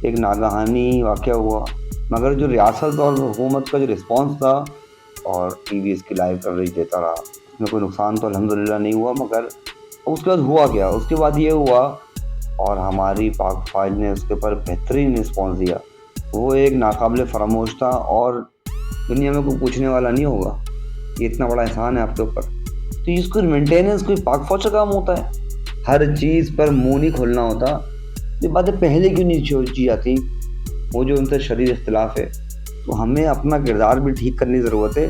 ایک ناگہانی واقعہ ہوا، مگر جو ریاست اور حکومت کا جو رسپانس تھا، اور ٹی وی اس کی لائیو کوریج دیتا رہا، اس میں کوئی نقصان تو الحمدللہ نہیں ہوا، مگر اس کے بعد ہوا کیا؟ اس کے بعد یہ ہوا، اور ہماری پاک فوج نے اس کے اوپر بہترین رسپانس دیا۔ وہ ایک ناقابل فراموش تھا، اور دنیا میں کوئی پوچھنے والا نہیں ہوگا یہ اتنا بڑا احسان ہے آپ کے اوپر۔ تو اس کو مینٹیننس کوئی پاک فوج کا کام ہوتا ہے؟ ہر چیز پر منہ نہیں کھولنا ہوتا۔ یہ باتیں پہلے کیوں نہیں سوچی جاتی؟ وہ جو ان سے شدید اختلاف ہے، تو ہمیں اپنا کردار بھی ٹھیک کرنے کی ضرورت ہے۔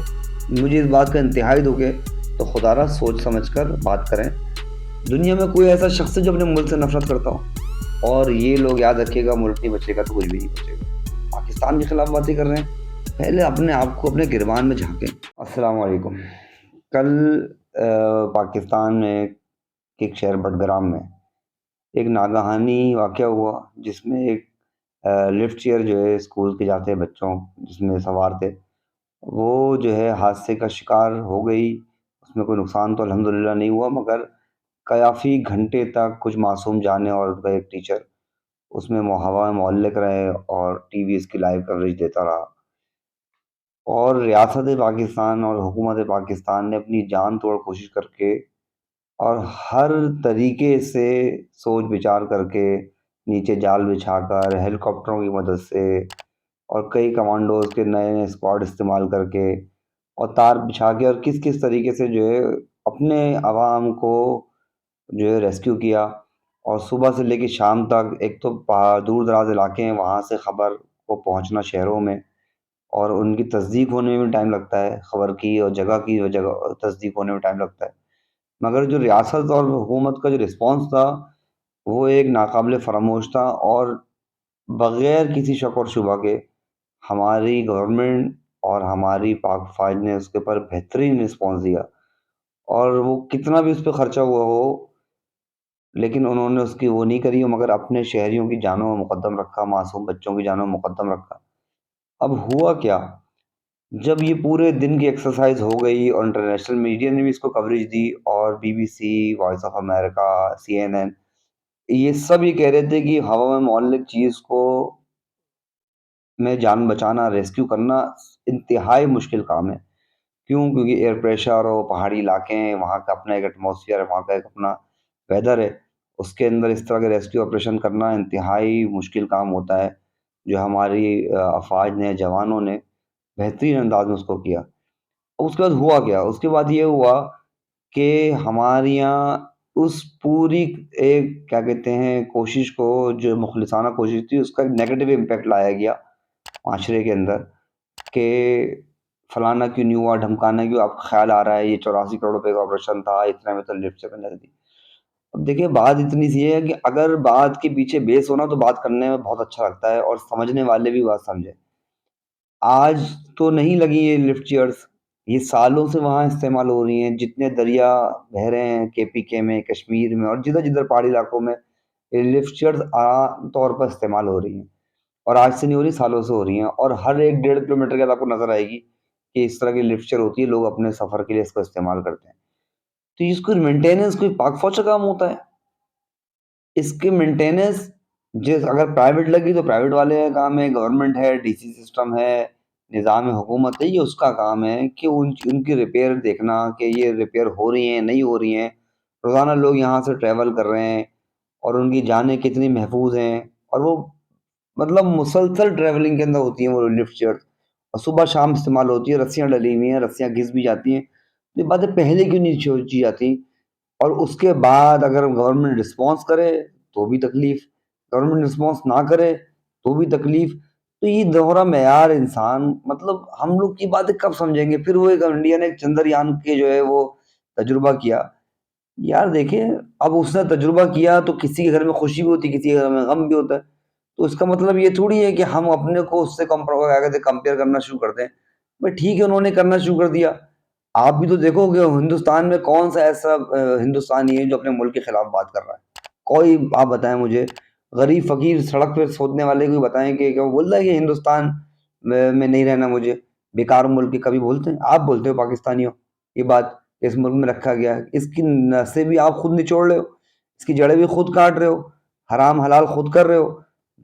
مجھے اس بات کا انتہائی دکھ ہے، تو خدا را سوچ سمجھ کر بات کریں۔ دنیا میں کوئی ایسا شخص ہے جو اپنے ملک سے نفرت کرتا ہو؟ اور یہ لوگ یاد رکھیے گا، ملک نہیں بچے گا تو کچھ بھی نہیں بچے گا۔ پاکستان کے خلاف باتیں کر رہے ہیں، پہلے اپنے آپ کو اپنے گربان میں جھانکیں۔ السلام علیکم۔ کل پاکستان میں ایک شہر بٹگرام میں ایک ناگہانی واقعہ ہوا، جس میں ایک لفٹ چیئر جو ہے اسکول کے جاتے بچوں جس میں سوار تھے، وہ جو ہے حادثے کا شکار ہو گئی۔ اس میں کوئی نقصان تو الحمدللہ نہیں ہوا، مگر کافی گھنٹے تک کچھ معصوم جانیں اور ان کا ایک ٹیچر اس میں ہوا میں معلق رہے، اور ٹی وی اس کی لائیو کوریج دیتا رہا۔ اور ریاست پاکستان اور حکومت پاکستان نے اپنی جان توڑ کوشش کر کے اور ہر طریقے سے سوچ بچار کر کے، نیچے جال بچھا کر، ہیلی کاپٹروں کی مدد سے، اور کئی کمانڈوز کے نئے نئے اسکواڈ استعمال کر کے، اور تار بچھا کے، اور کس کس طریقے سے جو ہے اپنے عوام کو جو ہے ریسکیو کیا۔ اور صبح سے لے کے شام تک، ایک تو دور دراز علاقے ہیں، وہاں سے خبر کو پہنچنا شہروں میں، اور ان کی تصدیق ہونے میں ٹائم لگتا ہے، خبر کی اور جگہ کی جگہ تصدیق ہونے میں ٹائم لگتا ہے، مگر جو ریاست اور حکومت کا جو رسپانس تھا، وہ ایک ناقابل فراموش تھا۔ اور بغیر کسی شک اور شبہ کے ہماری گورنمنٹ اور ہماری پاک فوج نے اس کے اوپر بہترین رسپانس دیا، اور وہ کتنا بھی اس پہ خرچہ ہوا ہو، لیکن انہوں نے اس کی وہ نہیں کری، مگر اپنے شہریوں کی جانوں میں مقدم رکھا، معصوم بچوں کی جانوں میں مقدم رکھا۔ اب ہوا کیا؟ جب یہ پورے دن کی ایکسرسائز ہو گئی، اور انٹرنیشنل میڈیا نے بھی اس کو کوریج دی، اور B B C, voice of America, CNN، یہ سب یہ کہہ رہے تھے کہ ہوا میں معلق چیز کو میں جان بچانا، ریسکیو کرنا انتہائی مشکل کام ہے۔ کیوں؟ کیونکہ ایئر پریشر اور پہاڑی علاقے ہیں، وہاں کا اپنا ایک ایٹماسفیئر ہے، وہاں کا ایک اپنا ویدر ہے، اس کے اندر اس طرح کے ریسکیو آپریشن کرنا انتہائی مشکل کام ہوتا ہے، جو ہماری افواج نے، جوانوں نے بہترین انداز میں اس کو کیا۔ اس کے بعد ہوا کیا؟ اس کے بعد یہ ہوا کہ ہمارے یہاں اس پوری ایک کیا کہتے ہیں کوشش کو، جو مخلصانہ کوشش تھی، اس کا ایک نیگیٹو امپیکٹ لایا گیا معاشرے کے اندر، کہ فلانا کیوں نہیں ہوا، ڈھمکانا کیوں، آپ کا خیال آ رہا ہے یہ 84 کروڑ روپے کا آپریشن تھا، اتنے میں تو لفٹ سے بن جاتی۔ اب دیکھیں، بات اتنی سی ہے کہ اگر بات کے پیچھے بیس ہونا تو بات کرنے میں بہت اچھا لگتا ہے، اور سمجھنے والے بھی بات سمجھے۔ آج تو نہیں لگی یہ لفٹ چیئرز، یہ سالوں سے وہاں استعمال ہو رہی ہیں۔ جتنے دریا بہہ رہے ہیں KPK میں، کشمیر میں، اور جدھر جدھر پہاڑی علاقوں میں، یہ لفٹ چیئرز عام طور پر استعمال ہو رہی ہیں، اور آج سے نہیں ہو رہی، سالوں سے ہو رہی ہیں۔ اور ہر ایک 1.5 کلومیٹر کے بعد آپ کو نظر آئے گی کہ اس طرح کی لفٹ چیئر ہوتی ہے، لوگ اپنے سفر کے لیے اس کو استعمال کرتے ہیں۔ تو اس کو مینٹیننس کوئی پاک فوج کا کام ہوتا ہے؟ اس کی مینٹیننس اگر پرائیویٹ لگی تو پرائیویٹ والے کا کام ہے، گورنمنٹ ہے، DC سسٹم ہے، نظام حکومت ہے، یہ اس کا کام ہے کہ ان کی ریپیئر دیکھنا، کہ یہ ریپیئر ہو رہی ہیں نہیں ہو رہی ہیں۔ روزانہ لوگ یہاں سے ٹریول کر رہے ہیں، اور ان کی جانیں کتنی محفوظ ہیں، اور وہ مطلب مسلسل ٹریولنگ کے اندر ہوتی ہیں وہ لفٹ چیئر، اور صبح شام استعمال ہوتی ہے، رسیاں ڈلی ہوئی ہیں، رسیاں گھس بھی جاتی ہیں۔ یہ باتیں پہلے کیوں نہیں سوچی جاتی؟ اور اس کے بعد اگر گورنمنٹ رسپانس کرے تو بھی تکلیف، گورنمنٹ رسپانس نہ کرے تو بھی تکلیف۔ تو یہ دوہرا معیار انسان، مطلب ہم لوگ کی باتیں کب سمجھیں گے؟ پھر وہ ایک انڈیا نے ایک چندریان کے جو ہے وہ تجربہ کیا۔ یار دیکھیں، اب اس نے تجربہ کیا تو کسی کے گھر میں خوشی بھی ہوتی ہے، کسی کے گھر میں غم بھی ہوتا ہے۔ تو اس کا مطلب یہ تھوڑی ہے کہ ہم اپنے کو اس سے کمپیئر کرنا شروع کر دیں۔ بھائی ٹھیک ہے، انہوں نے کرنا شروع کر دیا، آپ بھی تو دیکھو کہ ہندوستان میں کون سا ایسا ہندوستانی ہے جو اپنے ملک کے خلاف بات کر رہا ہے؟ کوئی آپ بتائیں مجھے، غریب فقیر سڑک پہ سوچنے والے کو بتائیں کہ وہ بول رہا ہے کہ ہندوستان میں نہیں رہنا مجھے، بیکار ملک کے، کبھی بولتے ہیں؟ آپ بولتے ہو پاکستانی ہو یہ بات، اس ملک میں رکھا گیا ہے، اس کی نسیں بھی آپ خود نچوڑ رہے ہو، اس کی جڑیں بھی خود کاٹ رہے ہو، حرام حلال خود کر رہے ہو،